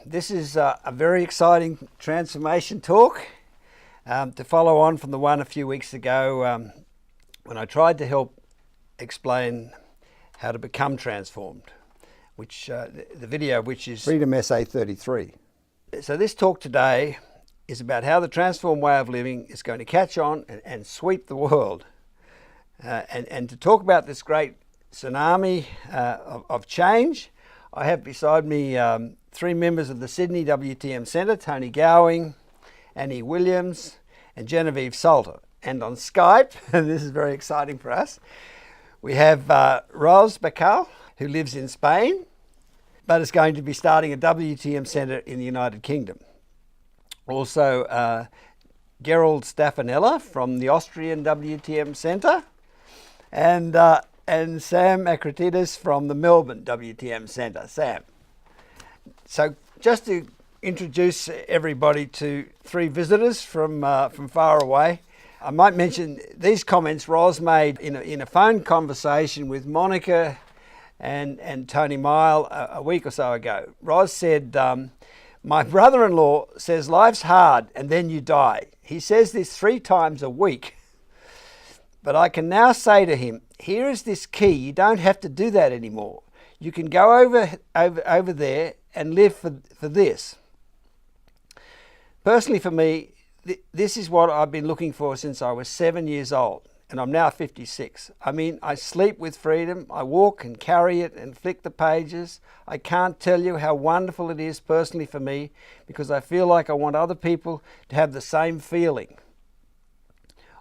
This is a very exciting transformation talk to follow on from the one a few weeks ago when I tried to help explain how to become transformed, which the video which is Freedom SA 33. So this talk today is about how the transformed way of living is going to catch on and sweep the world. And to talk about this great tsunami of change, I have beside me three members of the Sydney WTM Centre, Tony Gowing, Annie Williams and Genevieve Salter. And on Skype, and this is very exciting for us, we have Ros Bacal, who lives in Spain, but is going to be starting a WTM Centre in the United Kingdom. Also, Gerald Staffanella from the Austrian WTM Centre, and Sam Akratides from the Melbourne WTM Centre. Sam. So just to introduce everybody to three visitors from far away, I might mention these comments Ros made in a phone conversation with Monica and Tony Mile a week or so ago. Ros said, my brother-in-law says life's hard and then you die. He says this 3 times a week. But I can now say to him, here is this key. You don't have to do that anymore. You can go over there and live for this. Personally for me, this is what I've been looking for since I was 7 years old, and I'm now 56. I mean, I sleep with freedom. I walk and carry it and flick the pages. I can't tell you how wonderful it is personally for me, because I feel like I want other people to have the same feeling.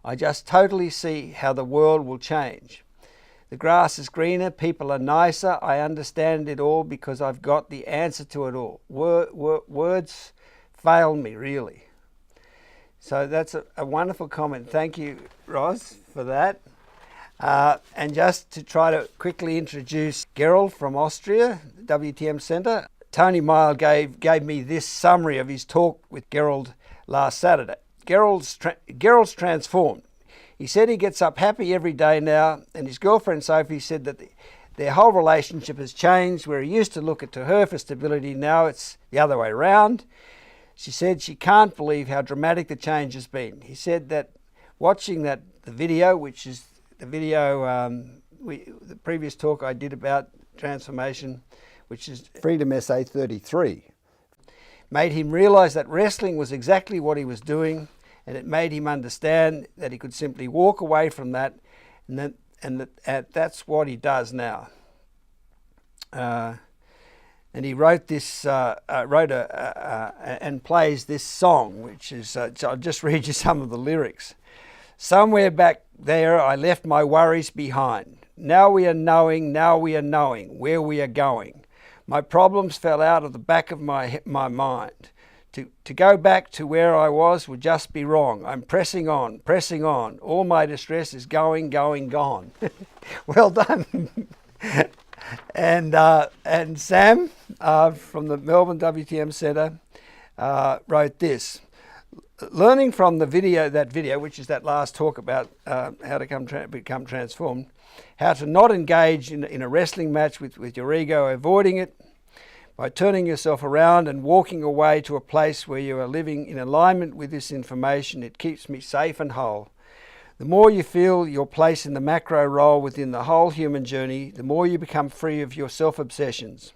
I just totally see how the world will change. The grass is greener, people are nicer. I understand it all because I've got the answer to it all. Words fail me, really. So that's a wonderful comment. Thank you, Ros, for that. And just to try to quickly introduce Gerald from Austria, WTM Centre. Tony Mile gave me this summary of his talk with Gerald last Saturday. Gerald's transformed. He said he gets up happy every day now, and his girlfriend Sophie said that their whole relationship has changed. Where he used to look to her for stability, now it's the other way around. She said she can't believe how dramatic the change has been. He said that watching the video, which is the video, the previous talk I did about transformation, which is Freedom SA 33, made him realise that wrestling was exactly what he was doing, and it made him understand that he could simply walk away from that, and that's what he does now. And he wrote this, and plays this song, which is, I'll just read you some of the lyrics. Somewhere back there I left my worries behind. Now we are knowing where we are going. My problems fell out of the back of my mind. To go back to where I was would just be wrong. I'm pressing on. All my distress is gone. Well done. And Sam from the Melbourne WTM Centre wrote this. Learning from that video, which is that last talk about how to become transformed, how to not engage in a wrestling match with your ego, avoiding it, by turning yourself around and walking away to a place where you are living in alignment with this information. It keeps me safe and whole. The more you feel your place in the macro role within the whole human journey, the more you become free of your self-obsessions.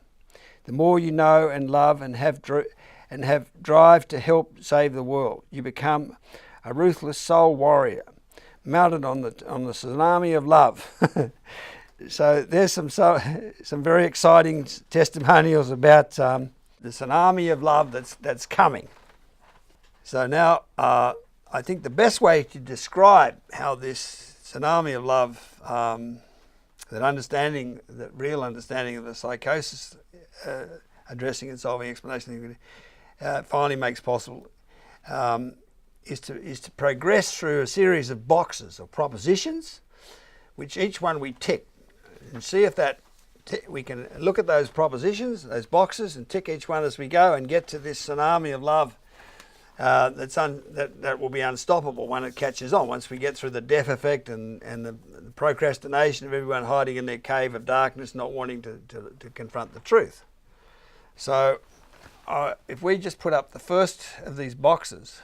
The more you know and love and have drive to help save the world. You become a ruthless soul warrior, mounted on the tsunami of love. So there's some very exciting testimonials about the tsunami of love that's coming. So now I think the best way to describe how this tsunami of love, that real understanding of the psychosis, addressing and solving explanation, finally makes possible, is to progress through a series of boxes or propositions, which each one we tick, and see if we can look at those propositions, those boxes, and tick each one as we go and get to this tsunami of love that will be unstoppable when it catches on. Once we get through the death effect and the procrastination of everyone hiding in their cave of darkness, not wanting to confront the truth. So if we just put up the first of these boxes,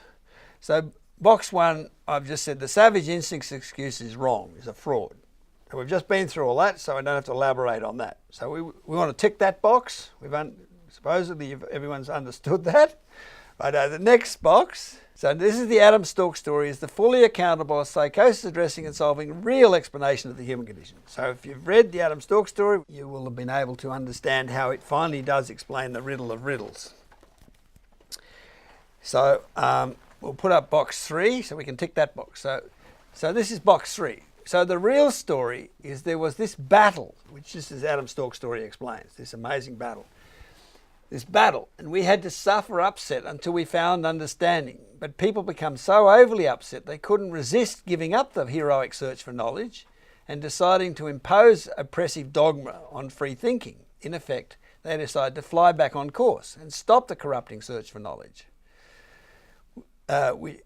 so box 1, I've just said the savage instincts excuse is wrong, is a fraud. And we've just been through all that, so I don't have to elaborate on that. So we want to tick that box. Supposedly everyone's understood that. Right, the next box. So this is the Adam Stork story, is the fully accountable psychosis addressing and solving real explanation of the human condition. So if you've read the Adam Stork story, you will have been able to understand how it finally does explain the riddle of riddles. So we'll put up box 3 so we can tick that box. So this is box 3. So the real story is there was this battle, which this is Adam Stork's story explains, this amazing battle. This battle, and we had to suffer upset until we found understanding. But people become so overly upset they couldn't resist giving up the heroic search for knowledge and deciding to impose oppressive dogma on free thinking. In effect, they decided to fly back on course and stop the corrupting search for knowledge,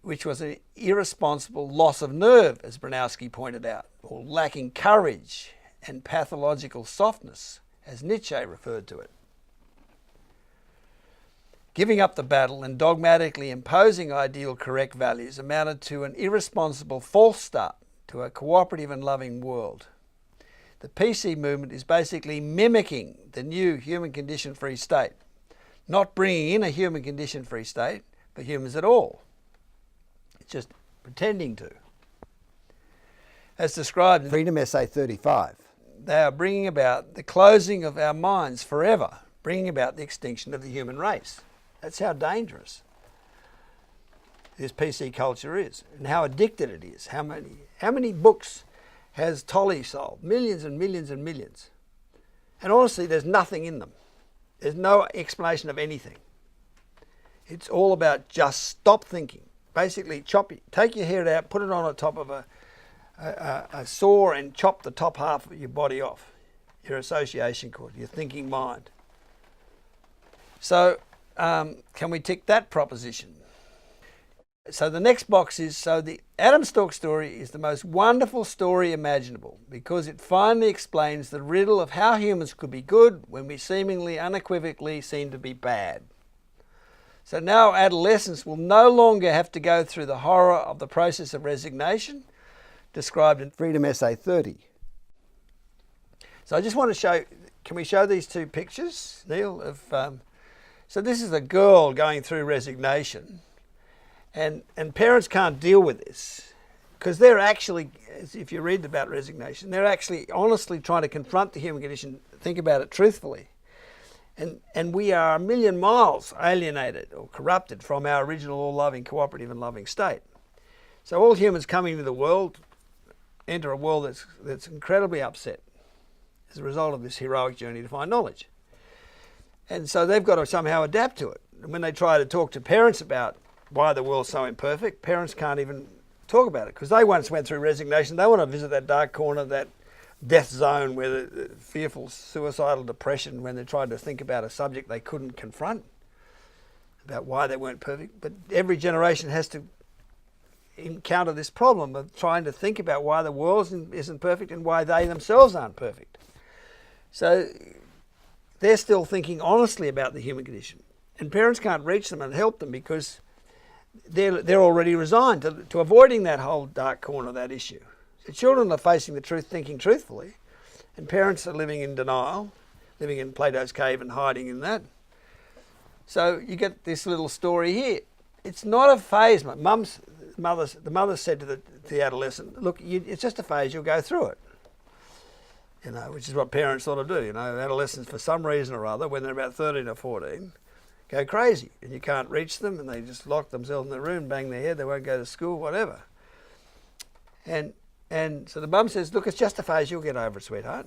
which was an irresponsible loss of nerve, as Bronowski pointed out, or lacking courage and pathological softness, as Nietzsche referred to it. Giving up the battle and dogmatically imposing ideal correct values amounted to an irresponsible false start to a cooperative and loving world. The PC movement is basically mimicking the new human condition-free state, not bringing in a human condition-free state for humans at all. It's just pretending to. As described in Freedom Essay 35. they are bringing about the closing of our minds forever, bringing about the extinction of the human race. That's how dangerous this PC culture is, and how addicted it is. How many books has Tolly sold? Millions and millions and millions. And honestly, there's nothing in them. There's no explanation of anything. It's all about just stop thinking. Basically, take your head out, put it on the top of a saw and chop the top half of your body off. Your association cord, your thinking mind. So, can we tick that proposition? So the next box is, so the Adam Stork story is the most wonderful story imaginable because it finally explains the riddle of how humans could be good when we seemingly unequivocally seem to be bad. So now adolescents will no longer have to go through the horror of the process of resignation described in Freedom Essay 30. So I just want to show, can we show these two pictures, Neil? So this is a girl going through resignation, and parents can't deal with this because they're actually, if you read about resignation, they're actually honestly trying to confront the human condition, think about it truthfully. And we are a million miles alienated or corrupted from our original all-loving, cooperative and loving state. So all humans coming into the world enter a world that's incredibly upset as a result of this heroic journey to find knowledge. And so they've got to somehow adapt to it. And when they try to talk to parents about why the world's so imperfect, parents can't even talk about it because they once went through resignation. They want to visit that dark corner, that death zone where the fearful suicidal depression when they tried to think about a subject they couldn't confront, about why they weren't perfect. But every generation has to encounter this problem of trying to think about why the world isn't perfect and why they themselves aren't perfect. So they're still thinking honestly about the human condition. And parents can't reach them and help them because they're already resigned to avoiding that whole dark corner, that issue. The children are facing the truth, thinking truthfully, and parents are living in denial, living in Plato's cave and hiding in that. So you get this little story here. It's not a phase. The mother said to the adolescent, look, it's just a phase, you'll go through it. You know, which is what parents sort of do. You know, adolescents, for some reason or other, when they're about 13 or 14, go crazy, and you can't reach them, and they just lock themselves in the room, bang their head, they won't go to school, whatever. And so the mum says, look, it's just a phase, you'll get over it, sweetheart.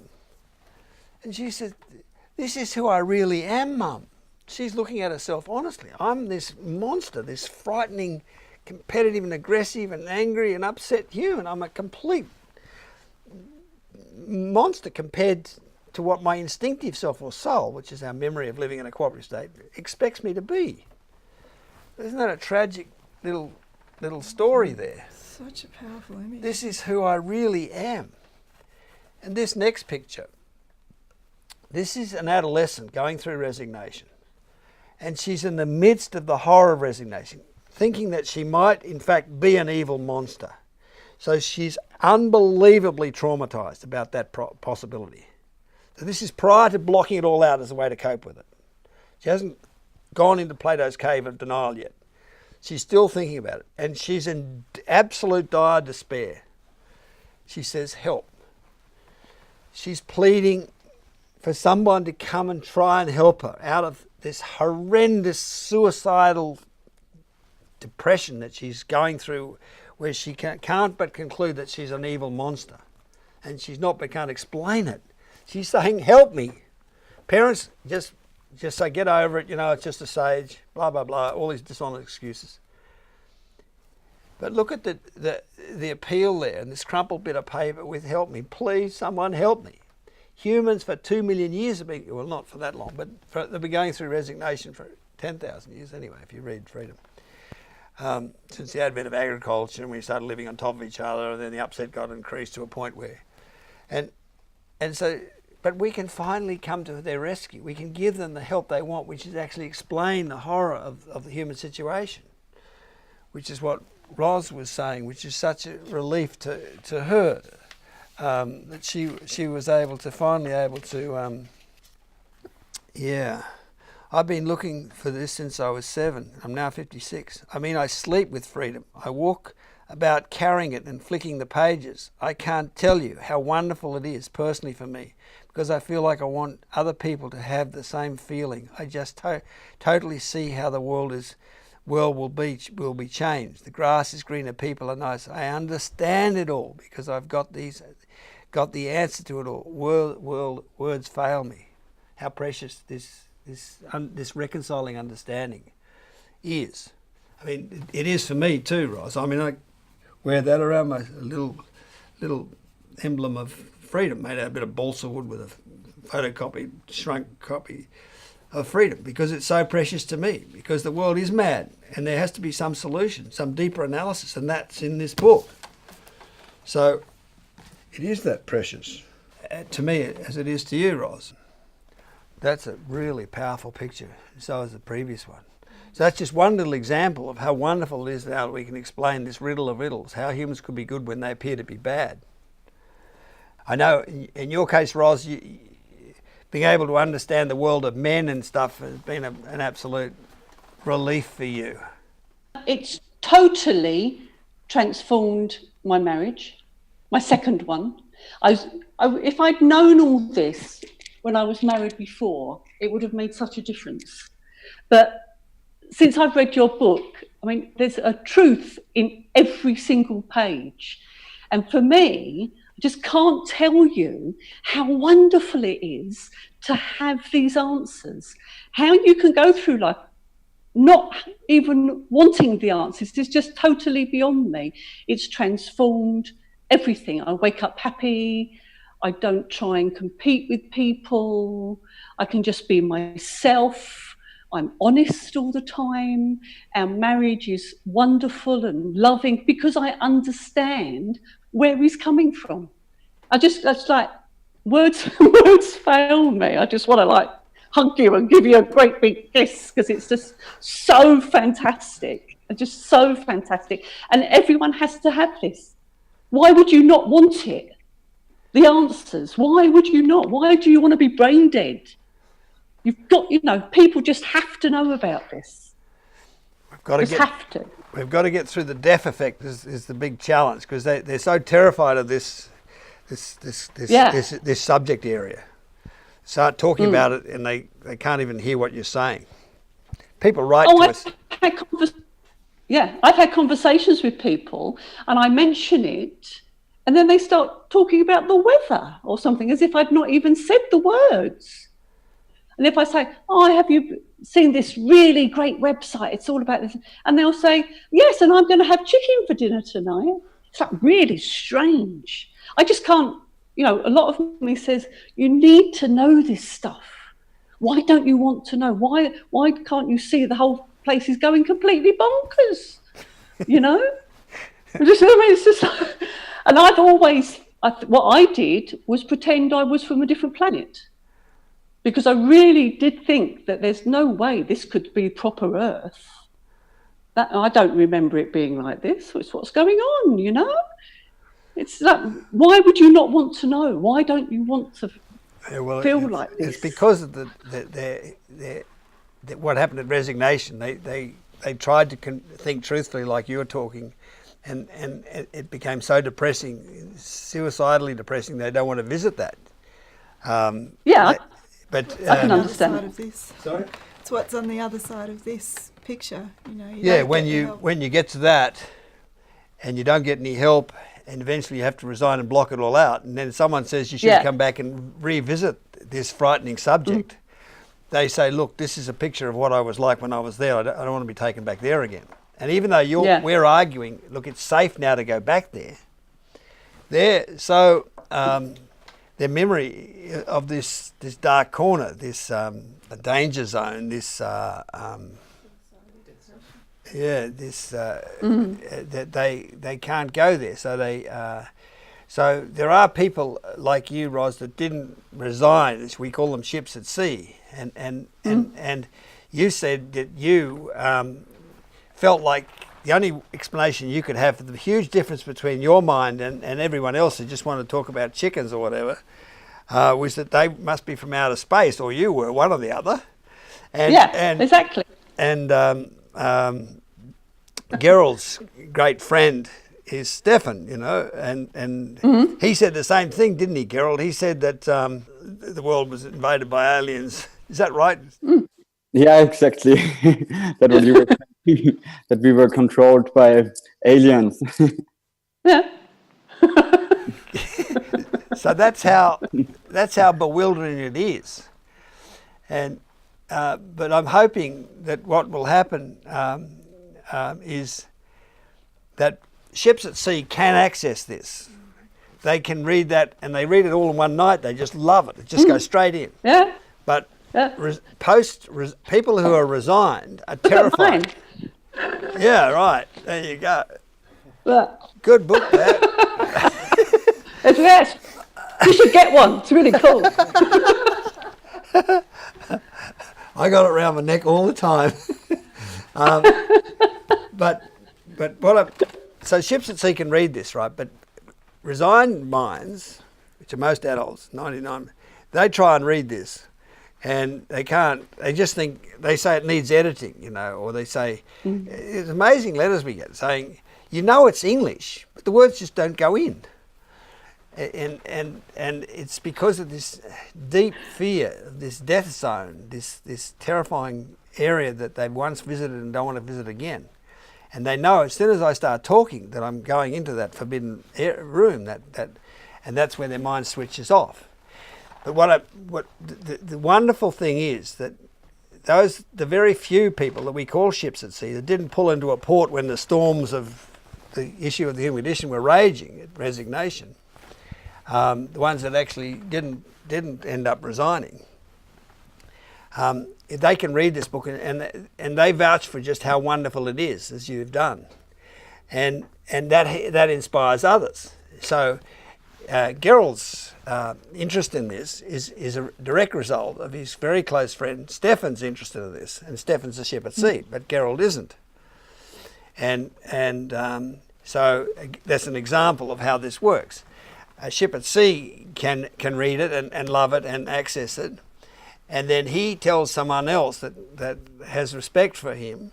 And she said, this is who I really am, Mum. She's looking at herself honestly. I'm this monster, this frightening, competitive and aggressive and angry and upset human. I'm a complete monster compared to what my instinctive self or soul, which is our memory of living in a cooperative state, expects me to be. Isn't that a tragic little story there? Such a powerful image. This is who I really am. And this next picture, this is an adolescent going through resignation. and she's in the midst of the horror of resignation, thinking that she might in fact be an evil monster. So she's unbelievably traumatized about that possibility. So this is prior to blocking it all out as a way to cope with it. She hasn't gone into Plato's cave of denial yet. She's still thinking about it, and she's in absolute dire despair. She says, help. She's pleading for someone to come and try and help her out of this horrendous suicidal depression that she's going through, where she can't but conclude that she's an evil monster. And she's not but can't explain it. She's saying, help me. Parents just say, get over it, it's just a stage, blah, blah, blah, all these dishonest excuses. But look at the appeal there, and this crumpled bit of paper with help me. Please, someone help me. Humans for 2 million years have been, well, not for that long, but they've been going through resignation for 10,000 years anyway, if you read Freedom. Since the advent of agriculture, and we started living on top of each other, and then the upset got increased to a point where, but we can finally come to their rescue. We can give them the help they want, which is actually explain the horror of the human situation, which is what Ros was saying, which is such a relief to her, that she was finally able to, I've been looking for this since I was 7. I'm now 56. I sleep with freedom. I walk about carrying it and flicking the pages. I can't tell you how wonderful it is personally for me, because I feel like I want other people to have the same feeling. I just totally see how the world will be changed. The grass is greener, people are nice. I understand it all because I've got the answer to it all. Words fail me. How precious this reconciling understanding is. It is for me too, Ross. I wear that around my little emblem of freedom, made out of a bit of balsa wood with a photocopied, shrunk copy of freedom, because it's so precious to me, because the world is mad and there has to be some solution, some deeper analysis, and that's in this book. So it is that precious to me as it is to you, Ross. That's a really powerful picture, so is the previous one. So that's just one little example of how wonderful it is now that we can explain this riddle of riddles, how humans could be good when they appear to be bad. I know in your case, Ros, being able to understand the world of men and stuff has been an absolute relief for you. It's totally transformed my marriage, my second one. If I'd known all this when I was married before, it would have made such a difference. But since I've read your book, there's a truth in every single page. And for me, I just can't tell you how wonderful it is to have these answers. How you can go through life not even wanting the answers is just totally beyond me. It's transformed everything. I wake up happy. I don't try and compete with people. I can just be myself. I'm honest all the time. Our marriage is wonderful and loving because I understand where he's coming from. That's like, words fail me. I just want to hug you and give you a great big kiss because it's just so fantastic. Just so fantastic. And everyone has to have this. Why would you not want it? The answers. Why would you not? Why do you want to be brain dead? You've got, people just have to know about this. We've got to get through the deaf effect is the big challenge, because they're so terrified of this subject area. Start talking about it and they can't even hear what you're saying. People write to us. I've had conversations with people and I mention it and then they start talking about the weather or something as if I'd not even said the words. And if I say, have you seen this really great website? It's all about this. And they'll say, yes, and I'm going to have chicken for dinner tonight. It's really strange. I just can't, a lot of me says, you need to know this stuff. Why don't you want to know? Why can't you see the whole place is going completely bonkers? It's just and I've always, what I did was pretend I was from a different planet. because I really did think that there's no way this could be proper Earth. That I don't remember it being like this. It's what's going on, you know? It's like, why would you not want to know? Why don't you want to feel like this? It's because of what happened at resignation. They tried to think truthfully like you were talking, and it became so depressing, suicidally depressing, they don't want to visit that. But I can understand. Side of this. Sorry? It's what's on the other side of this picture, you know. When you get to that and you don't get any help, and eventually you have to resign and block it all out, and then someone says you should come back and revisit this frightening subject. They say, look, this is a picture of what I was like when I was there. I don't want to be taken back there again. And even though we're arguing, look, it's safe now to go back there. Their memory of this dark corner, this danger zone, that they can't go there. So there are people like you, Ros, that didn't resign. We call them ships at sea, and you said that you felt like the only explanation you could have for the huge difference between your mind and everyone else who just wanted to talk about chickens or whatever was that they must be from outer space, or you were, one or the other. Exactly. And Gerald's great friend is Stefan, you know, and he said the same thing, didn't he, Gerald? He said that the world was invaded by aliens. Is that right? Yeah, exactly. That what you were saying, that we were controlled by aliens. Yeah. So that's how bewildering it is, and but I'm hoping that what will happen is that ships at sea can access this. They can read that, and they read it all in one night. They just love it. It just goes straight in. Yeah. But people who are resigned are terrified. Yeah, right. There you go. Good book, that. Yes. You should get one. It's really cool. I got it around my neck all the time. So ships at sea can read this, right? But resigned minds, which are most adults, 99, they try and read this, and they can't. They just think, they say it needs editing, you know, or they say, it's amazing letters we get saying, you know, it's English, but the words just don't go in. And it's because of this deep fear, this death zone, this terrifying area that they've once visited and don't want to visit again. And they know as soon as I start talking that I'm going into that forbidden room, and that's where their mind switches off. But the wonderful thing is that the very few people that we call ships at sea that didn't pull into a port when the storms of the issue of the human condition were raging at resignation, the ones that actually didn't end up resigning, they can read this book and they vouch for just how wonderful it is, as you've done, and that inspires others. So Gerald's interest in this is a direct result of his very close friend Stefan's interest in this, and Stefan's a ship at sea, but Gerald isn't, and so that's an example of how this works. A ship at sea can read it and love it and access it, and then he tells someone else that has respect for him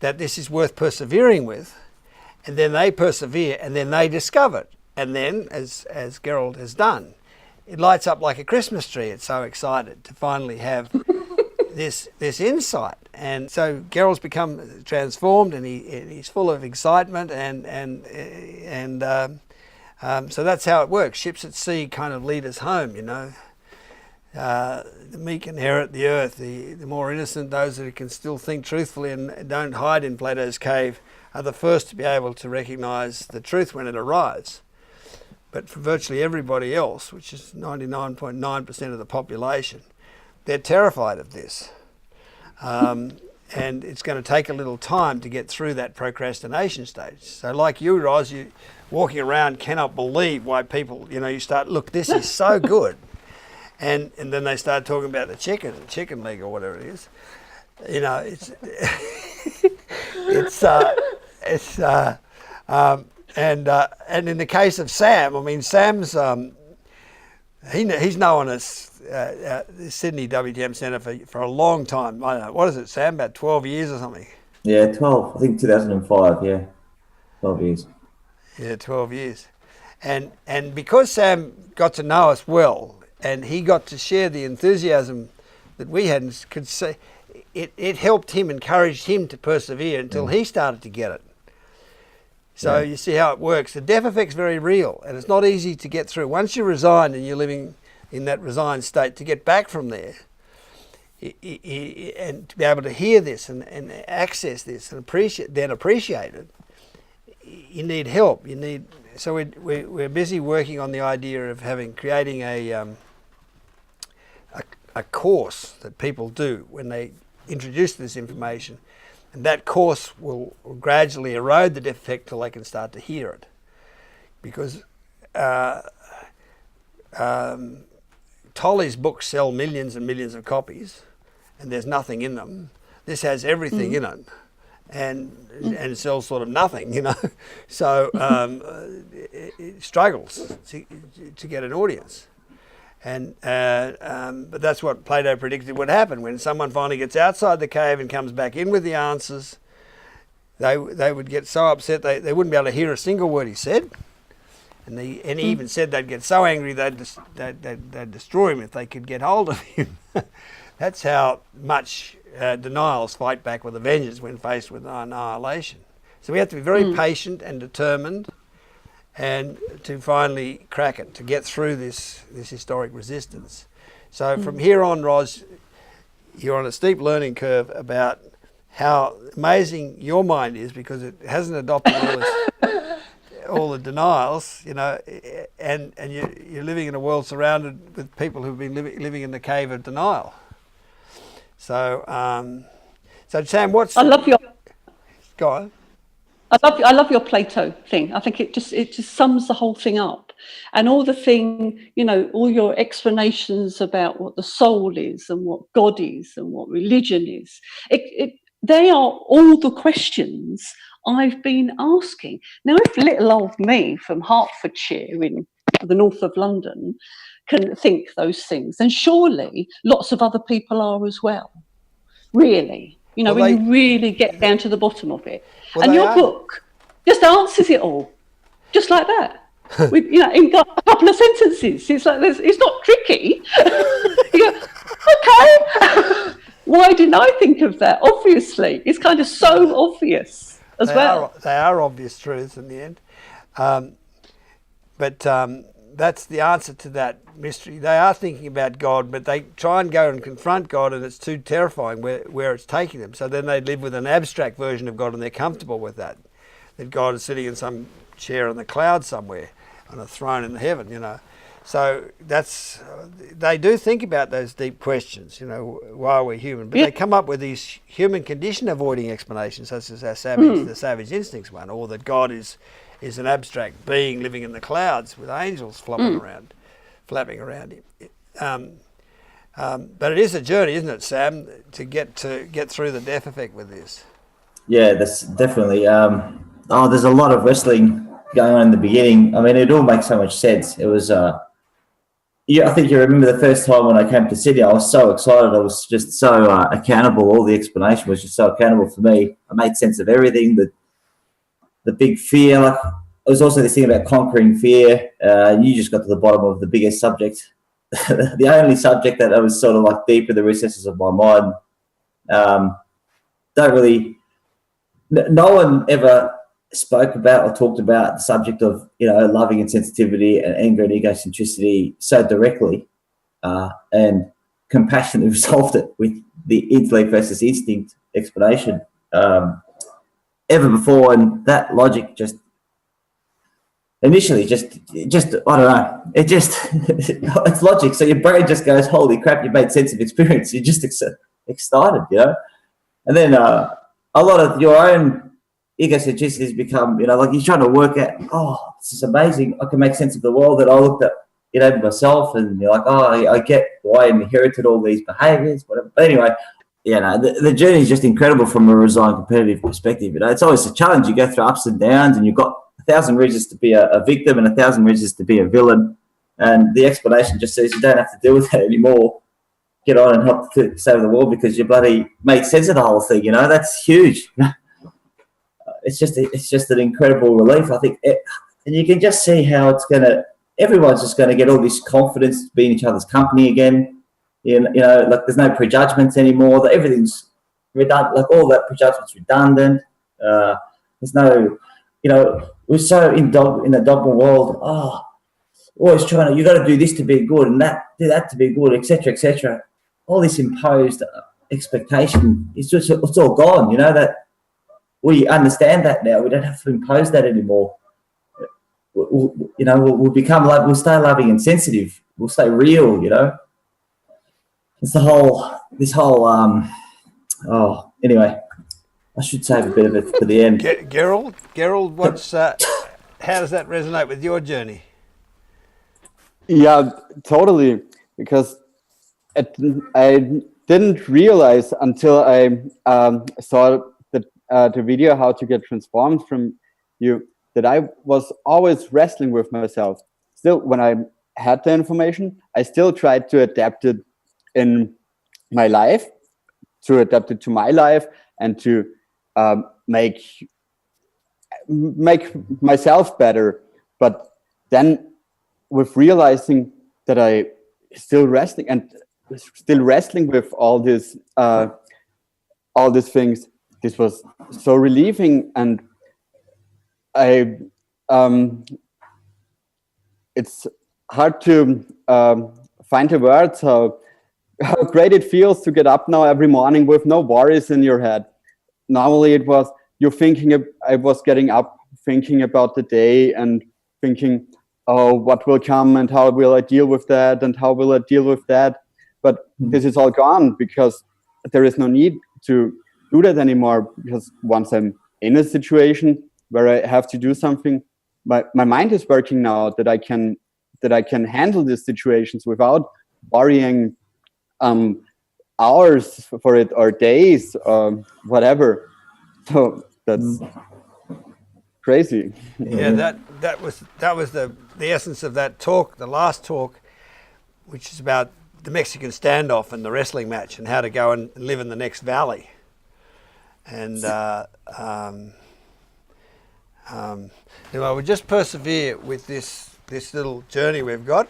that this is worth persevering with, and then they persevere, and then they discover it, and then, as Gerald has done, it lights up like a Christmas tree. It's so excited to finally have this insight, and so Gerald's become transformed, and he's full of excitement, and so that's how it works. Ships at sea kind of lead us home, you know. The meek inherit the earth. The more innocent, those that can still think truthfully and don't hide in Plato's cave, are the first to be able to recognise the truth when it arrives. But for virtually everybody else, which is 99.9% of the population, they're terrified of this. And it's going to take a little time to get through that procrastination stage. So like you, Ros, you walking around cannot believe why people, you know, you start, look, this is so good. and then they start talking about the chicken leg or whatever it is. You know, it's and in the case of Sam, I mean, Sam's he's known as the Sydney WTM Centre for a long time. I don't know, what is it, Sam? About 12 years or something. Yeah, 12. I think 2005. Yeah, 12 years. Yeah, 12 years. And because Sam got to know us well, and he got to share the enthusiasm that we had, and could say it helped him, encouraged him to persevere until he started to get it. So you see how it works. The death effect's very real, and it's not easy to get through. Once you're resigned and you're living in that resigned state, to get back from there and to be able to hear this and access this and appreciate it, you need help. So we're busy working on the idea of creating a course that people do when they introduce this information, and that course will gradually erode the death effect till they can start to hear it, because Tolley's books sell millions and millions of copies, and there's nothing in them. This has everything in it, and sells sort of nothing, you know. So it struggles to get an audience. But that's what Plato predicted would happen. When someone finally gets outside the cave and comes back in with the answers, they would get so upset they wouldn't be able to hear a single word he said. And he even said they'd get so angry they'd destroy him if they could get hold of him. That's how much denials fight back with a vengeance when faced with annihilation. So we have to be very patient and determined, and to finally crack it, to get through this historic resistance. So from here on, Ros, you're on a steep learning curve about how amazing your mind is, because it hasn't adopted all the denials, you know, and you're living in a world surrounded with people who've been living in the cave of denial. So, Sam, I love your. Go on. I love your Plato thing. I think it just sums the whole thing up, and all the thing, you know, all your explanations about what the soul is and what God is and what religion is. They are all the questions I've been asking. Now, if little old me from Hertfordshire in the north of London can think those things, then surely lots of other people are as well. Really. You know, when you really get down to the bottom of it. And your book just answers it all, just like that. You know, in a couple of sentences. It's like it's not tricky. You go, okay. Why didn't I think of that? Obviously, it's kind of so obvious as well. They are obvious truths in the end, but that's the answer to that mystery. They are thinking about God, but they try and go and confront God, and it's too terrifying where it's taking them. So then they live with an abstract version of God, and they're comfortable with that God is sitting in some chair in the clouds somewhere, on a throne in heaven, you know. So they do think about those deep questions, you know, why are we human? But they come up with these human condition avoiding explanations, such as the savage instincts one, or that God is an abstract being living in the clouds with angels flapping around him. But it is a journey, isn't it, Sam, to get through the death effect with this? Yeah, that's definitely. There's a lot of wrestling going on in the beginning. I mean, it all makes so much sense. It was. I think you remember the first time when I came to Sydney, I was so excited. I was just so accountable. All the explanation was just so accountable for me. I made sense of everything. The big fear. Like, it was also this thing about conquering fear. You just got to the bottom of the biggest subject, the only subject that I was sort of like deep in the recesses of my mind. No one ever spoke about or talked about the subject of, you know, loving and sensitivity and anger and egocentricity so directly, and compassionately resolved it with the intellect versus instinct explanation ever before. And that logic just initially just I don't know, it just it's logic. So your brain just goes, holy crap, you made sense of experience. You're just excited, you know. And then a lot of your own egocentricities become, you know, like you're trying to work out, oh, this is amazing. I can make sense of the world that I looked at myself, and you're like, oh, I get why I inherited all these behaviours, whatever. But anyway, the journey is just incredible from a resigned competitive perspective. It's always a challenge. You go through ups and downs, and you've got 1,000 reasons to be a victim and 1,000 reasons to be a villain. And the explanation just says you don't have to deal with that anymore. Get on and help to save the world because you bloody made sense of the whole thing. That's huge. It's just an incredible relief, I think. And you can just see how everyone's just going to get all this confidence to be in each other's company again. Like there's no prejudgments anymore. Everything's redundant. Like all that prejudgment's redundant. There's no, we're so in the dogma world. Oh, always trying to, you got to do this to be good and do that to be good, etc., etc. All this imposed expectation, it's all gone. That we understand that now. We don't have to impose that anymore. We'll become like, we'll stay loving and sensitive. We'll stay real. It's anyway, I should save a bit of it for the end. Gerald, what's how does that resonate with your journey? Yeah, totally. Because I didn't realize until I saw the video how to get transformed from you that I was always wrestling with myself. Still, when I had the information, I still tried to adapt it in my life, to adapt it to my life, and to make myself better. But then, with realizing that I still wrestling with all these things, this was so relieving, and it's hard to find the words how great it feels to get up now every morning with no worries in your head. Normally it was I was getting up thinking about the day and thinking, oh, what will come and how will I deal with that and how will I deal with that. But this is all gone because there is no need to do that anymore, because once I'm in a situation where I have to do something, my mind is working now that I can handle these situations without worrying hours for it or days or whatever. So that's crazy. Yeah, that was the essence of that talk, the last talk, which is about the Mexican standoff and the wrestling match and how to go and live in the next valley. And we'll just persevere with this little journey we've got.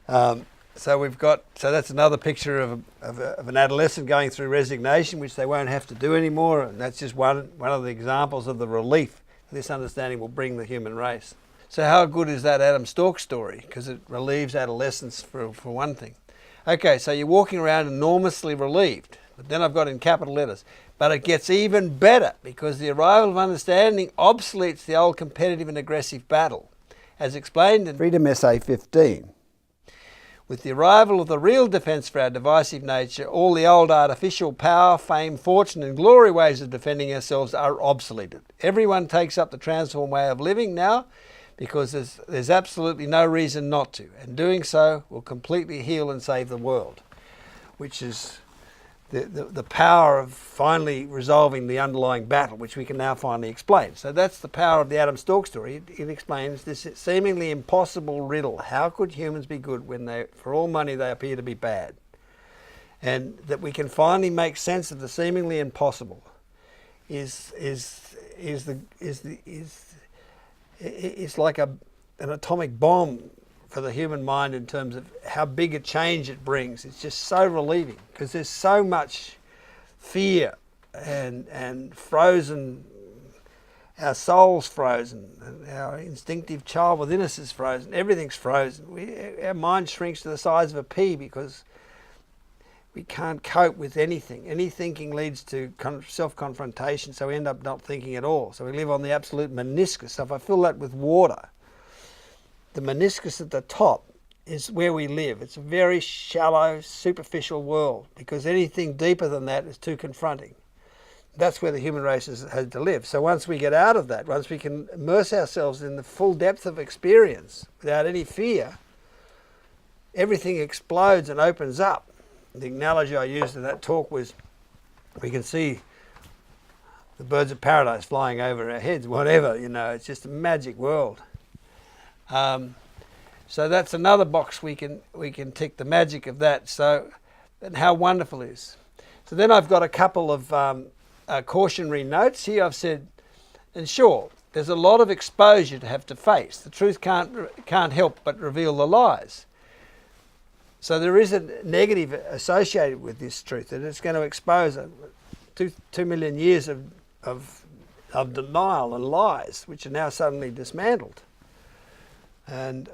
So that's another picture of an adolescent going through resignation, which they won't have to do anymore. And that's just one of the examples of the relief this understanding will bring the human race. So how good is that Adam Stork story? Because it relieves adolescence for one thing. Okay, so you're walking around enormously relieved, but then I've got in capital letters. But it gets even better because the arrival of understanding obsoletes the old competitive and aggressive battle. As explained in Freedom Essay 15. With the arrival of the real defence for our divisive nature, all the old artificial power, fame, fortune and glory ways of defending ourselves are obsoleted. Everyone takes up the transformed way of living now because there's absolutely no reason not to, and doing so will completely heal and save the world, which is the power of finally resolving the underlying battle, which we can now finally explain. So that's the power of the Adam Stork story. It explains this seemingly impossible riddle. How could humans be good when for all money they appear to be bad? And that we can finally make sense of the seemingly impossible is like an atomic bomb for the human mind in terms of how big a change it brings. It's just so relieving because there's so much fear and frozen, our soul's frozen, and our instinctive child within us is frozen, everything's frozen. Our mind shrinks to the size of a pea because we can't cope with anything. Any thinking leads to self-confrontation, so we end up not thinking at all. So we live on the absolute meniscus. So if I fill that with water, the meniscus at the top is where we live. It's a very shallow, superficial world because anything deeper than that is too confronting. That's where the human race has to live. So once we get out of that, once we can immerse ourselves in the full depth of experience without any fear, everything explodes and opens up. The analogy I used in that talk was we can see the birds of paradise flying over our heads, whatever, it's just a magic world. So that's another box we can tick, the magic of that. So, and how wonderful it is. So then I've got a couple of cautionary notes here. I've said, and sure, there's a lot of exposure to have to face. The truth can't help but reveal the lies. So there is a negative associated with this truth, that it's going to expose 2 million years of denial and lies, which are now suddenly dismantled. And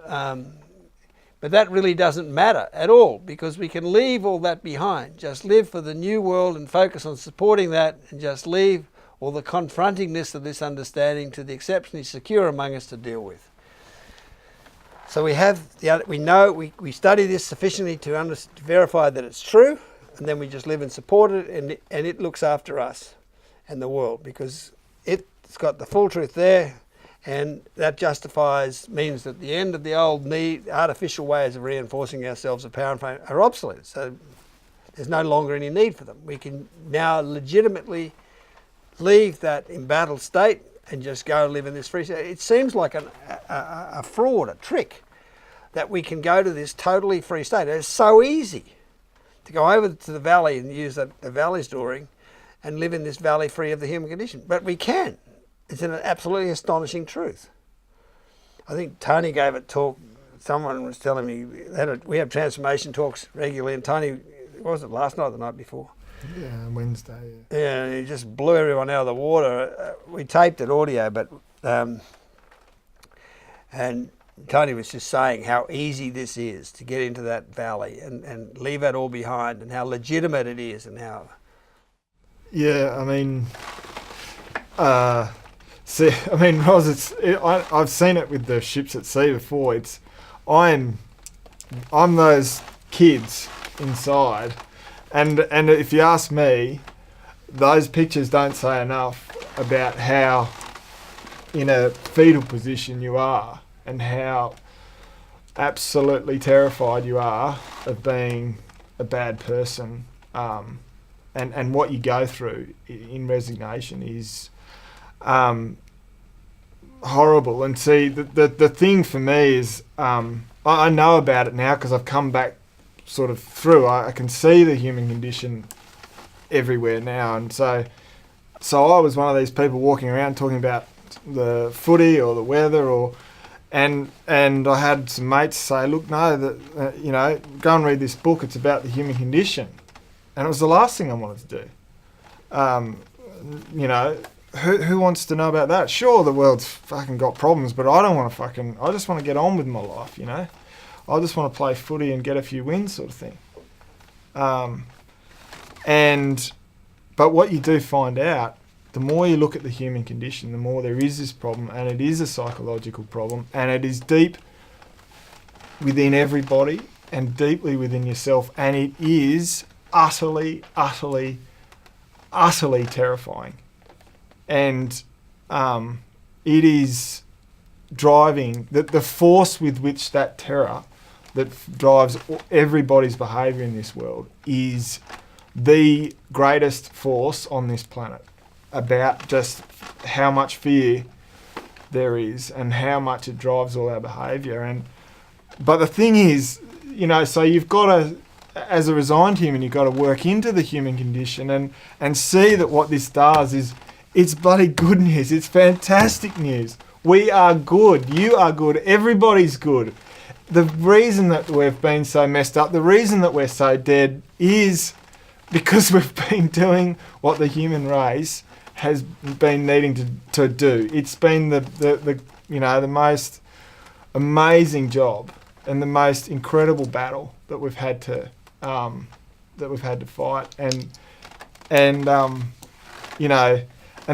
but that really doesn't matter at all, because we can leave all that behind. Just live for the new world and focus on supporting that, and just leave all the confrontingness of this understanding to the exceptionally secure among us to deal with. So we study this sufficiently to verify that it's true, and then we just live and support it, and it looks after us and the world, because it's got the full truth there, and that means that the end of the old artificial ways of reinforcing ourselves of power and fame are obsolete. So there's no longer any need for them. We can now legitimately leave that embattled state and just go and live in this free state. It seems like a fraud, a trick, that we can go to this totally free state. It's so easy to go over to the valley and use the valley storing and live in this valley free of the human condition. But we can. It's an absolutely astonishing truth. I think Tony gave a talk. Someone was telling me we have transformation talks regularly, and Tony, was it last night or the night before? Yeah, Wednesday. Yeah, and he just blew everyone out of the water. We taped it audio, but and Tony was just saying how easy this is to get into that valley and leave it all behind, and how legitimate it is, and how. Yeah, I mean, Roz, I've seen it with the ships at sea before. I'm those kids inside, and if you ask me, those pictures don't say enough about how in a fetal position you are, and how absolutely terrified you are of being a bad person, and what you go through in resignation is horrible. And see, the thing for me is, I know about it now because I've come back sort of through. I can see the human condition everywhere now, and so I was one of these people walking around talking about the footy or the weather, and I had some mates say, look, no, go and read this book. It's about the human condition, and it was the last thing I wanted to do. Who wants to know about that? Sure, the world's fucking got problems, but I don't want to I just want to get on with my life, I just want to play footy and get a few wins, sort of thing. But what you do find out, the more you look at the human condition, the more there is this problem, and it is a psychological problem, and it is deep within everybody and deeply within yourself, and it is utterly, utterly, utterly terrifying. And it is driving, the force with which that terror that drives everybody's behaviour in this world is the greatest force on this planet, about just how much fear there is and how much it drives all our behaviour. But the thing is, so you've got to, as a resigned human, you've got to work into the human condition and see that what this does is, it's bloody good news. It's fantastic news. We are good. You are good. Everybody's good. The reason that we've been so messed up, the reason that we're so dead, is because we've been doing what the human race has been needing to do. It's been the most amazing job and the most incredible battle that we've had to fight, and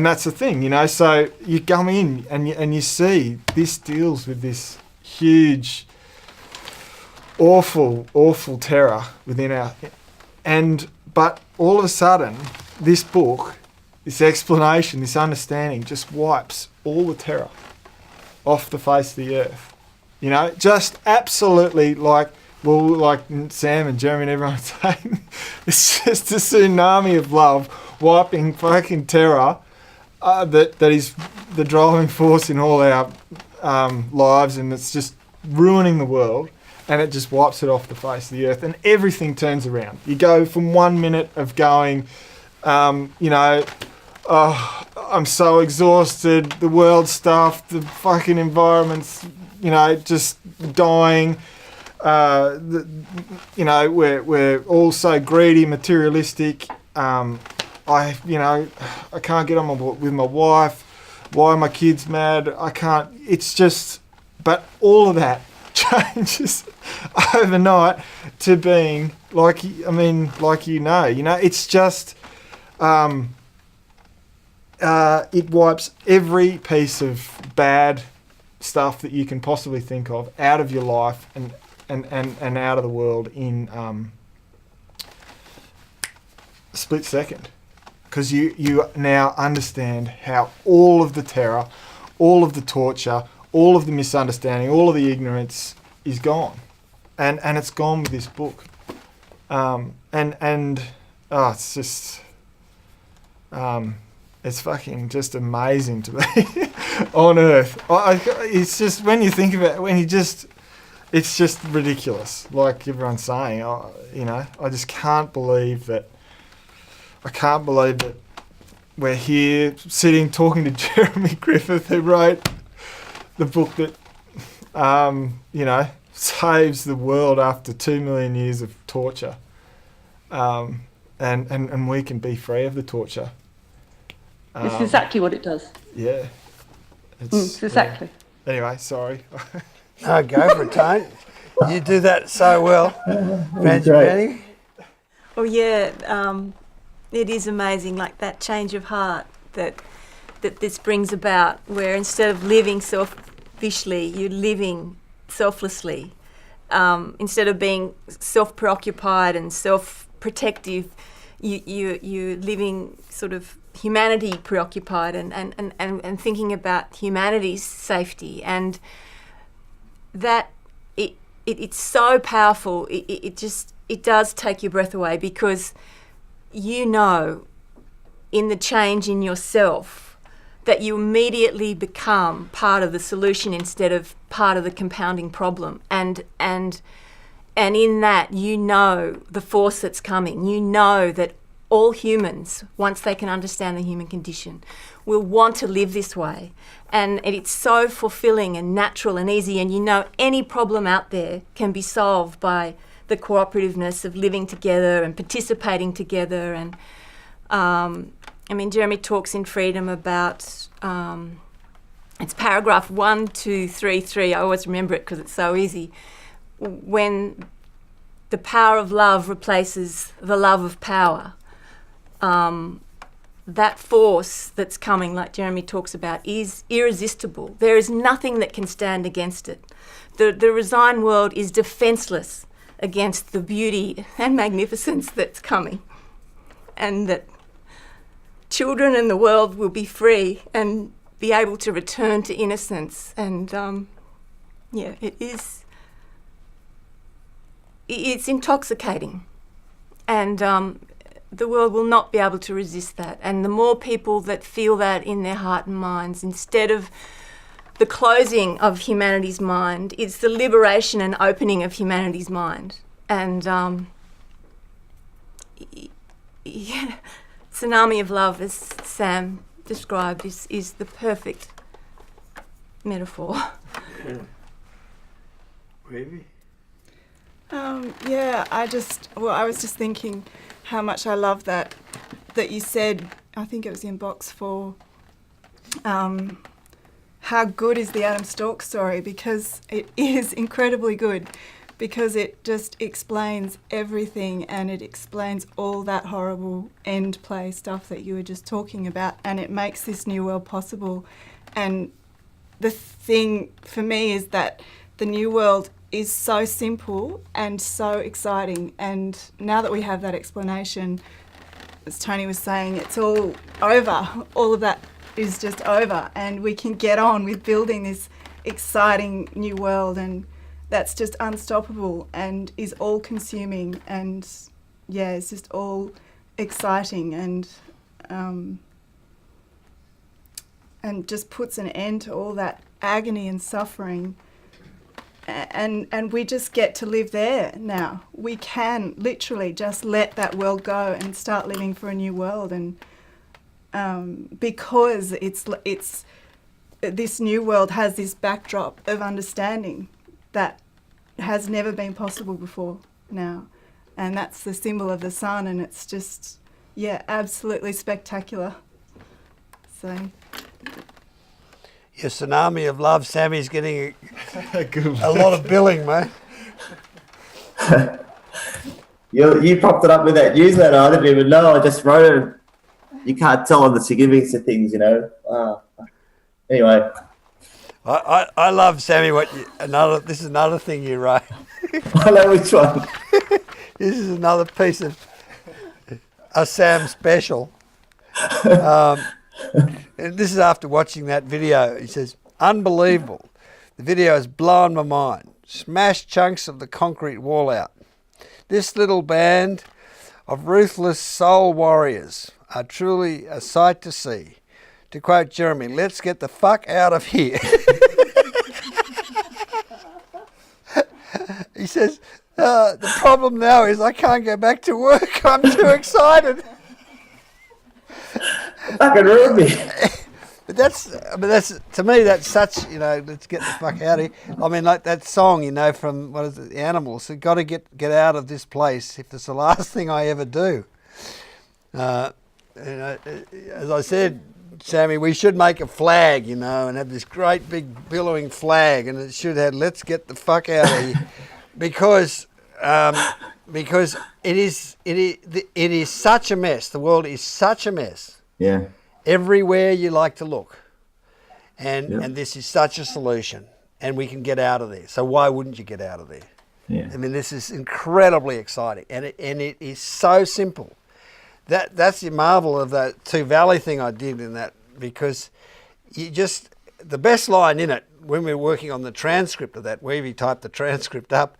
that's the thing, so you come in and you see this deals with this huge, awful, awful terror within but all of a sudden, this book, this explanation, this understanding just wipes all the terror off the face of the earth. Just absolutely, like, well, like Sam and Jeremy and everyone saying, it's just a tsunami of love wiping fucking terror that is the driving force in all our lives, and it's just ruining the world, and it just wipes it off the face of the earth, and everything turns around. You go from 1 minute of going, I'm so exhausted, the world stuff, the fucking environment's, just dying. We're all so greedy, materialistic. I can't get on with my wife. Why are my kids mad? I can't. It's just, but all of that changes overnight to being it's just, it wipes every piece of bad stuff that you can possibly think of out of your life and out of the world in a split second, because you now understand how all of the terror, all of the torture, all of the misunderstanding, all of the ignorance is gone, and it's gone with this book, it's just it's fucking just amazing to me on earth. It's just, when you think about it, it's just ridiculous. Like everyone's saying, I just can't believe that. I can't believe that we're here sitting talking to Jeremy Griffith, who wrote the book that, saves the world after 2 million years of torture, and we can be free of the torture. It's exactly what it does. Yeah. It's exactly. Yeah. Anyway, sorry. No, go for it, Tone. You do that so well. Benny? Well, yeah, it is amazing, like that change of heart that this brings about, where instead of living selfishly, you're living selflessly. Instead of being self-preoccupied and self-protective, you're living sort of humanity preoccupied and thinking about humanity's safety, and that it's so powerful. It does take your breath away, because in the change in yourself that you immediately become part of the solution instead of part of the compounding problem, and in that the force that's coming. That all humans, once they can understand the human condition, will want to live this way. And it's so fulfilling and natural and easy, and any problem out there can be solved by the cooperativeness of living together and participating together. And Jeremy talks in Freedom about, it's paragraph 1233, I always remember it because it's so easy, when the power of love replaces the love of power. That force that's coming, like Jeremy talks about, is irresistible. There is nothing that can stand against it. The resigned world is defenceless against the beauty and magnificence that's coming, and that children in the world will be free and be able to return to innocence. And it's intoxicating, and the world will not be able to resist that. And the more people that feel that in their heart and minds, instead of the closing of humanity's mind, it's the liberation and opening of humanity's mind. And tsunami of love, as Sam described, is the perfect metaphor. Really? I was just thinking how much I love that you said, I think it was in box 4, how good is the Adam Stork story, because it is incredibly good, because it just explains everything, and it explains all that horrible end play stuff that you were just talking about, and it makes this new world possible. And the thing for me is that the new world is so simple and so exciting, and now that we have that explanation, as Tony was saying, it's all over. All of that is just over, and we can get on with building this exciting new world. And that's just unstoppable and is all consuming, and yeah, it's just all exciting and just puts an end to all that agony and suffering. And we just get to live there now. We can literally just let that world go and start living for a new world. And because it's this new world has this backdrop of understanding that has never been possible before now. And that's the symbol of the sun, and it's just, yeah, absolutely spectacular. So... Your tsunami of love, Sammy's getting Good. a lot of billing, mate. You propped it up with that newsletter. I didn't even know. I just wrote it. You can't tell on the significance of things, you know. Anyway. I love, Sammy, this is another thing you wrote. I know which one. This is another piece of a Sam special. And this is after watching that video. He says, unbelievable. The video has blown my mind. Smashed chunks of the concrete wall out. This little band of ruthless soul warriors are truly a sight to see. To quote Jeremy, let's get the fuck out of here. He says, the problem now is I can't go back to work. I'm too excited. Fucking ruined me. But that's to me, that's such, you know, let's get the fuck out of here. I mean, like that song, you know, from, what is it, The Animals, so got to get out of this place if it's the last thing I ever do. You know, as I said, Sammy, we should make a flag, you know, and have this great big billowing flag, and it should have, let's get the fuck out of here. Because it is such a mess. The world is such a mess. Yeah. Everywhere you like to look. And this is such a solution. And we can get out of there. So why wouldn't you get out of there? Yeah. I mean, this is incredibly exciting. And it is so simple. That's the marvel of that Two Valley thing I did in that, because the best line in it, when we were working on the transcript of that, Weavy typed the transcript up,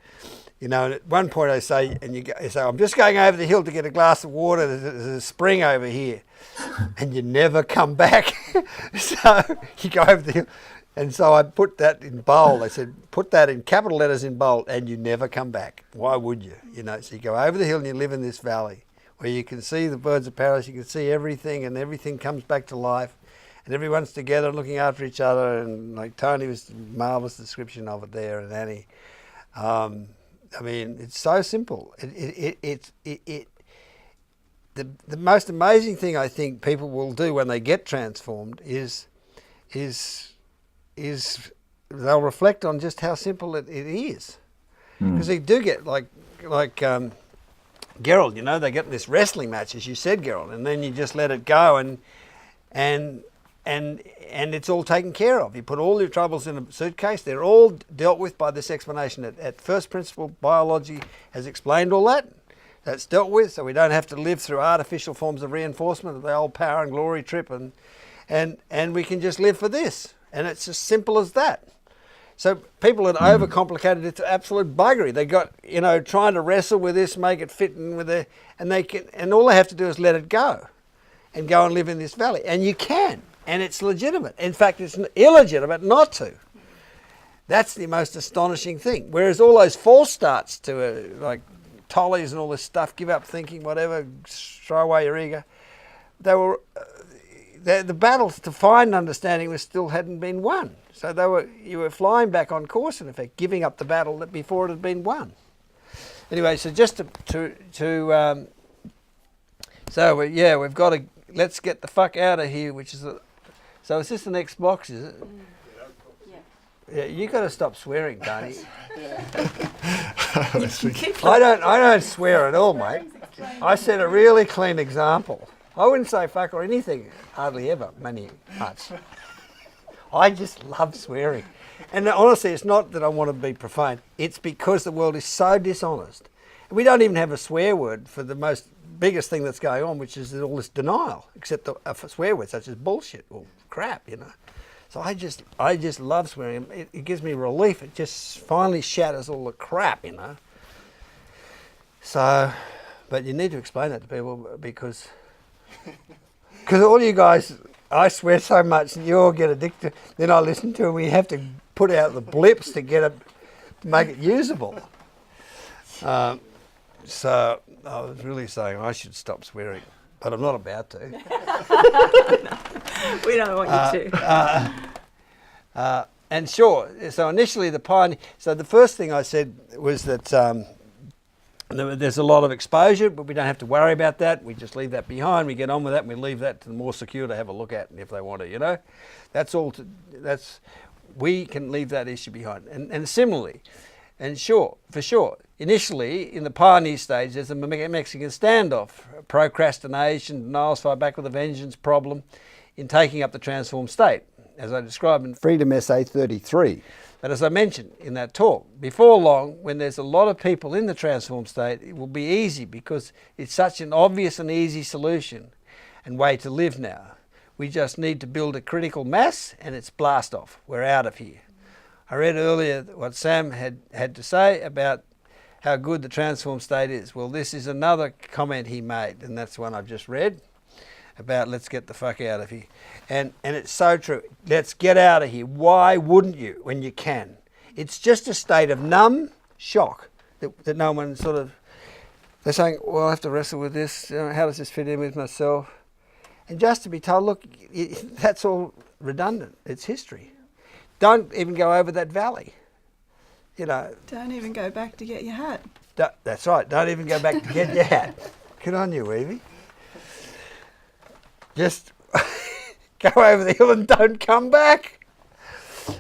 you know, and at one point I say, you say, I'm just going over the hill to get a glass of water, there's a spring over here. And you never come back. So you go over the hill. And so I put that in bold. I said, put that in capital letters in bold, and you never come back. Why would you? You know, so you go over the hill and you live in this valley where you can see the birds of paradise, you can see everything, and everything comes back to life. And everyone's together looking after each other, and like Tony was a marvellous description of it there, and Annie. I mean, it's so simple. The most amazing thing I think people will do when they get transformed is they'll reflect on just how simple it is. Because they do get like Gerald, you know, they get in this wrestling match, as you said, Gerald, and then you just let it go, and it's all taken care of. You put all your troubles in a suitcase. They're all dealt with by this explanation. At first principle, biology has explained all that. That's dealt with, so we don't have to live through artificial forms of reinforcement of the old power and glory trip, and we can just live for this. And it's as simple as that. So people that overcomplicate it to absolute buggery. They got, you know, trying to wrestle with this, make it fit in with it, and all they have to do is let it go and go and live in this valley. And you can, and it's legitimate. In fact, it's illegitimate not to. That's the most astonishing thing. Whereas all those false starts to like Tollies and all this stuff, give up thinking, whatever, throw away your ego, they were the battles to find understanding still hadn't been won. So you were flying back on course, in effect, giving up the battle that before it had been won. Anyway, so just we've got to, let's get the fuck out of here, which is so is this the next box, is it? Yeah, you got to stop swearing, Tony. I don't swear at all, mate. I set a really clean example. I wouldn't say fuck or anything, hardly ever, much. I just love swearing. And honestly, it's not that I want to be profane. It's because the world is so dishonest. We don't even have a swear word for the biggest thing that's going on, which is all this denial, except a swear word such as bullshit or crap, you know. So I just love swearing. It gives me relief. It just finally shatters all the crap, you know. So, but you need to explain that to people because all you guys, I swear so much and you all get addicted. Then I listen to it. We have to put out the blips to get it, to make it usable. So I was really saying I should stop swearing, but I'm not about to. We don't want you to. And sure, so initially so the first thing I said was that there's a lot of exposure, but we don't have to worry about that. We just leave that behind. We get on with that, and we leave that to the more secure to have a look at if they want to, you know. We can leave that issue behind. And similarly, and sure, for sure, initially in the pioneer stage, there's a Mexican standoff, procrastination, denials, fight back with a vengeance problem in taking up the transformed state, as I described in Freedom Essay 33. But as I mentioned in that talk, before long, when there's a lot of people in the transformed state, it will be easy because it's such an obvious and easy solution and way to live now. We just need to build a critical mass and it's blast off. We're out of here. I read earlier what Sam had to say about how good the transformed state is. Well, this is another comment he made, and that's one I've just read, about let's get the fuck out of here. And it's so true. Let's get out of here. Why wouldn't you when you can? It's just a state of numb shock that no one sort of, they're saying, well, I have to wrestle with this. You know, how does this fit in with myself? And just to be told, look, that's all redundant. It's history. Don't even go over that valley. You know. Don't even go back to get your hat. That's right. Don't even go back to get your hat. Good on you, Evie. Just go over the hill and don't come back.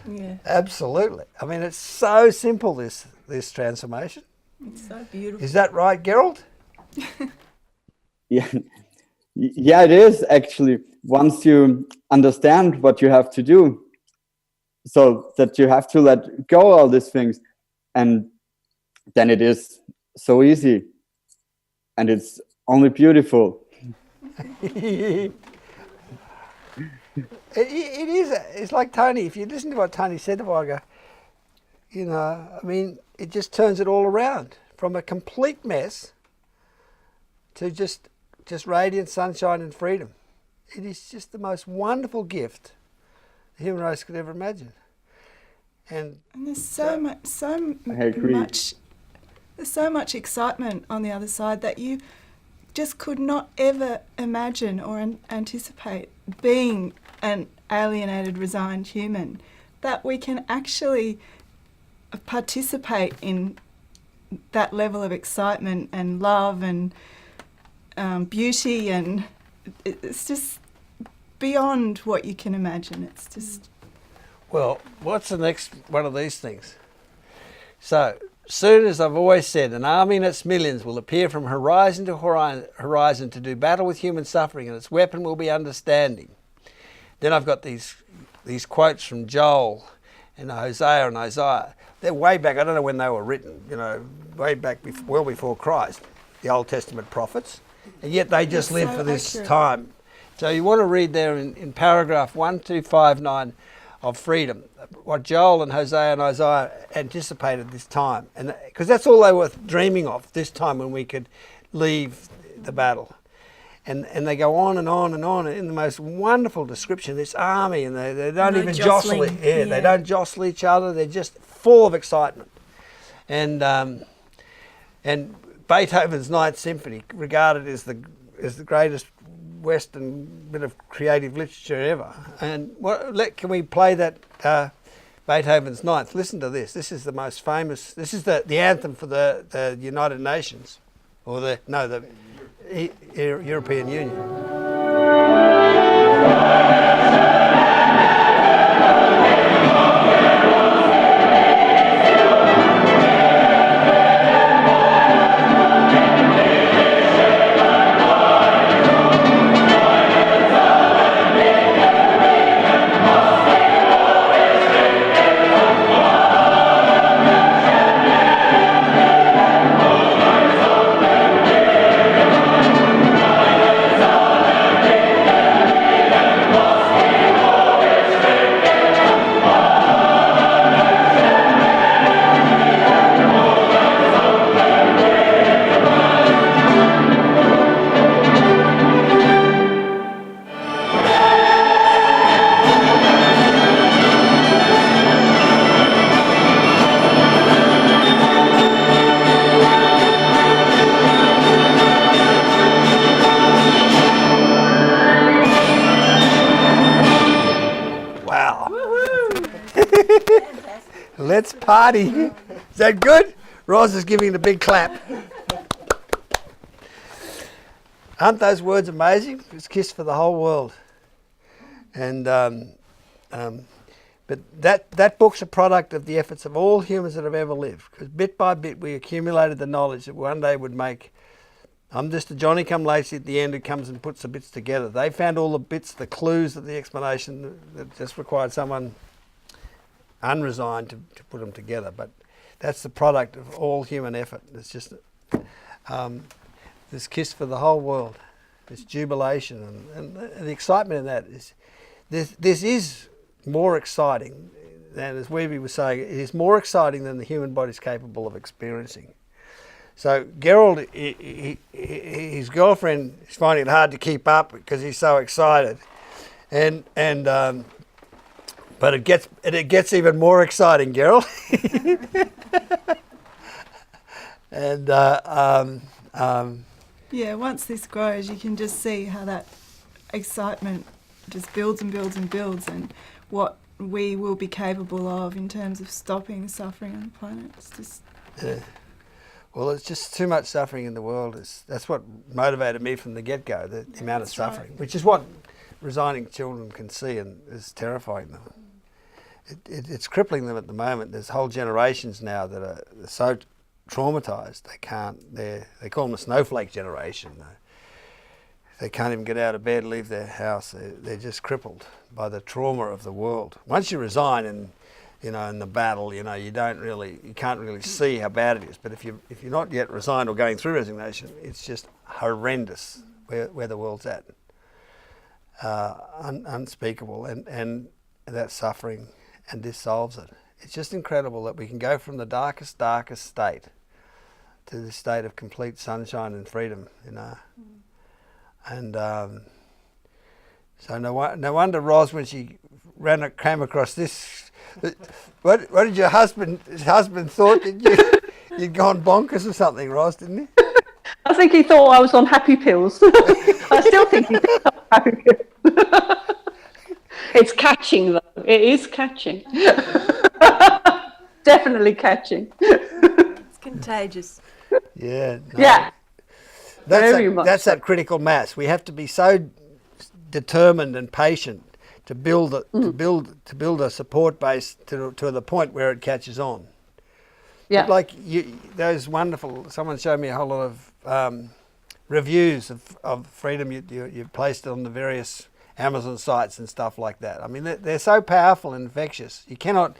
Yeah. Absolutely. I mean, it's so simple, this transformation. It's so beautiful. Is that right, Gerald? Yeah. Yeah, it is actually. Once you understand what you have to do, so that you have to let go all these things, and then it is so easy, and it's only beautiful. It is. It's like Tony. If you listen to what Tony said a while ago, you know, I mean, it just turns it all around from a complete mess to just radiant sunshine and freedom. It is just the most wonderful gift the human race could ever imagine. And there's so much excitement on the other side that you just could not ever imagine or anticipate being an alienated, resigned human, that we can actually participate in that level of excitement and love and beauty, and it's just beyond what you can imagine. It's just... Well, what's the next one of these things? So, soon as I've always said, an army and its millions will appear from horizon to horizon to do battle with human suffering, and its weapon will be understanding. Then I've got these quotes from Joel and Hosea and Isaiah. They're way back. I don't know when they were written. You know, way back well before Christ, the Old Testament prophets, and yet they just lived for this time. So you want to read there in paragraph 1259 of Freedom, what Joel and Hosea and Isaiah anticipated this time, and because that's all they were dreaming of, this time when we could leave the battle. And they go on and on and on in the most wonderful description, this army, and they don't even jostle. They don't jostle each other. They're just full of excitement. And Beethoven's Ninth Symphony, regarded as the greatest Western bit of creative literature ever. And can we play that Beethoven's Ninth? Listen to this. This is the most famous. This is the anthem for the United Nations, or the European Union. Let's party. Is that good? Roz is giving it a big clap. Aren't those words amazing? It's Kiss for the whole world. And but that book's a product of the efforts of all humans that have ever lived. Because bit by bit we accumulated the knowledge that one day would make. I'm just a Johnny-come-lately at the end who comes and puts the bits together. They found all the bits, the clues of the explanation that just required someone unresigned to put them together. But that's the product of all human effort. It's just this kiss for the whole world, this jubilation, and the excitement in that is, this is more exciting than, as Weeby was saying, it is more exciting than the human body is capable of experiencing. So Gerald, his girlfriend is finding it hard to keep up because he's so excited, but it gets even more exciting, Gerald. And yeah, once this grows, you can just see how that excitement just builds and builds and builds, and what we will be capable of in terms of stopping suffering on the planet. It's just. Yeah. Well, it's just too much suffering in the world. That's what motivated me from the get-go, the amount of suffering, right. Which is what resigning children can see and is terrifying them. It's crippling them at the moment. There's whole generations now that are so traumatised they call them the snowflake generation. They can't even get out of bed, leave their house. They're just crippled by the trauma of the world. Once you resign and in the battle, you can't really see how bad it is. But if you're not yet resigned or going through resignation, it's just horrendous where the world's at. Unspeakable, and that suffering, and this solves it. It's just incredible that we can go from the darkest state to this state of complete sunshine and freedom, And so no wonder Ros, when she came across this. What did your husband thought that you'd gone bonkers or something, Ros, didn't he? I think he thought I was on happy pills. I still think he thinks I'm on happy pills. It's catching though. It is catching. Definitely catching. It's contagious. Yeah. No. Yeah. That's that critical mass. We have to be so determined and patient to build a support base to the point where it catches on. Yeah. But like those wonderful. Someone showed me a whole lot of reviews of freedom you placed on the various Amazon sites and stuff like that. I mean, they're so powerful and infectious. You cannot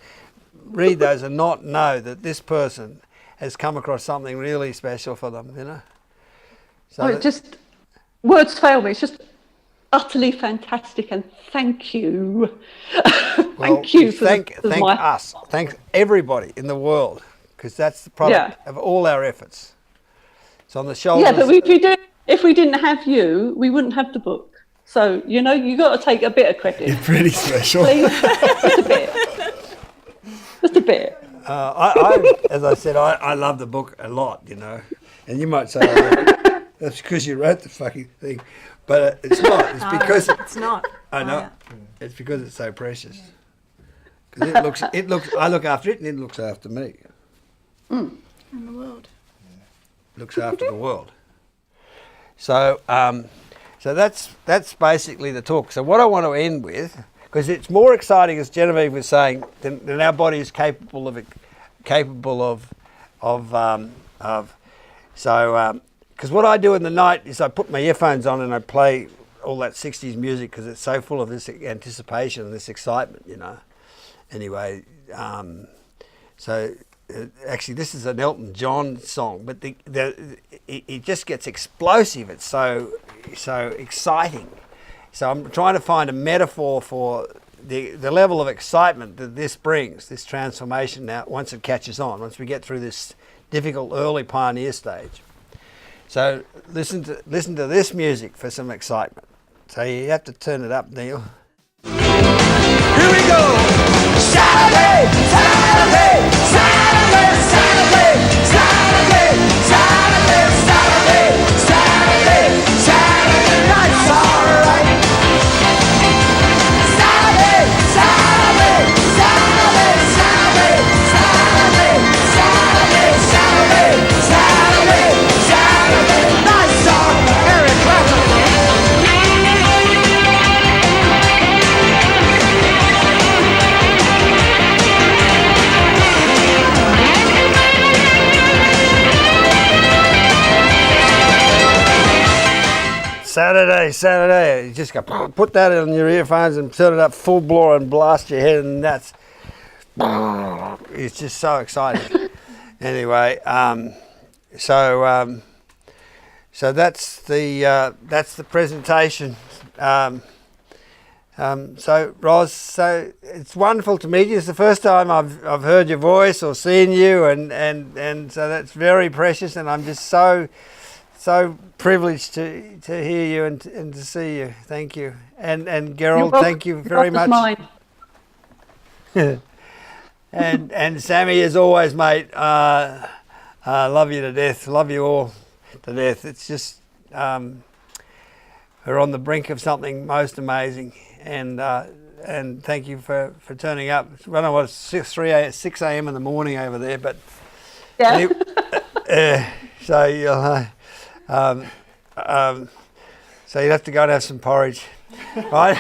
read those and not know that this person has come across something really special for them. So words fail me. It's just utterly fantastic, and thank you. Thank you for thank us. Thank everybody in the world, because that's the product of all our efforts. It's on the shoulders. Yeah, but if we didn't have you, we wouldn't have the book. So you got to take a bit of credit. You're pretty special. Please, just a bit. Just a bit. As I said, I love the book a lot, and you might say that's because you wrote the fucking thing. But it's not. It's because it's not. I know. It's because it's so precious. Because it looks. I look after it, and it looks after me. And the world. Looks after the world. So, so that's basically the talk. So what I want to end with, because it's more exciting, as Genevieve was saying, than our body is capable of. Because what I do in the night is I put my earphones on and I play all that 60s music because it's so full of this anticipation and this excitement, Anyway, actually this is an Elton John song, but it just gets explosive. It's so exciting. So I'm trying to find a metaphor for the level of excitement that this brings, this transformation now, once it catches on, once we get through this difficult early pioneer stage. So listen to this music for some excitement. So you have to turn it up, Neil. Here we go. Saturday, Saturday, Saturday, Saturday, Saturday, Saturday, Saturday, Saturday, Saturday night's alright. Saturday, Saturday, Saturday, Saturday, Saturday. Saturday. You just go put that in your earphones and turn it up full blower and blast your head, and that's it's just so exciting. Anyway, so that's the presentation. So Ros, so it's wonderful to meet you. It's the first time I've heard your voice or seen you, and so that's very precious, and I'm just so privileged to hear you and to see you. Thank you, and Gerald, thank you very much. Mine. and Sammy, as always, mate. Love you to death. Love you all to death. It's just we're on the brink of something most amazing. And thank you for turning up. When I was 6 a.m. in the morning over there, but Yeah. so you'll so you'll have to go and have some porridge, right?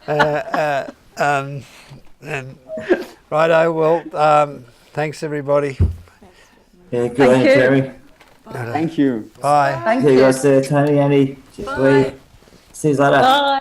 And righto. Well, thanks everybody. Yeah, good Thank on you, you. Jeremy. Thank you. Bye. Thank See you you. guys there, Tony, Andy. Bye. See you later. Bye.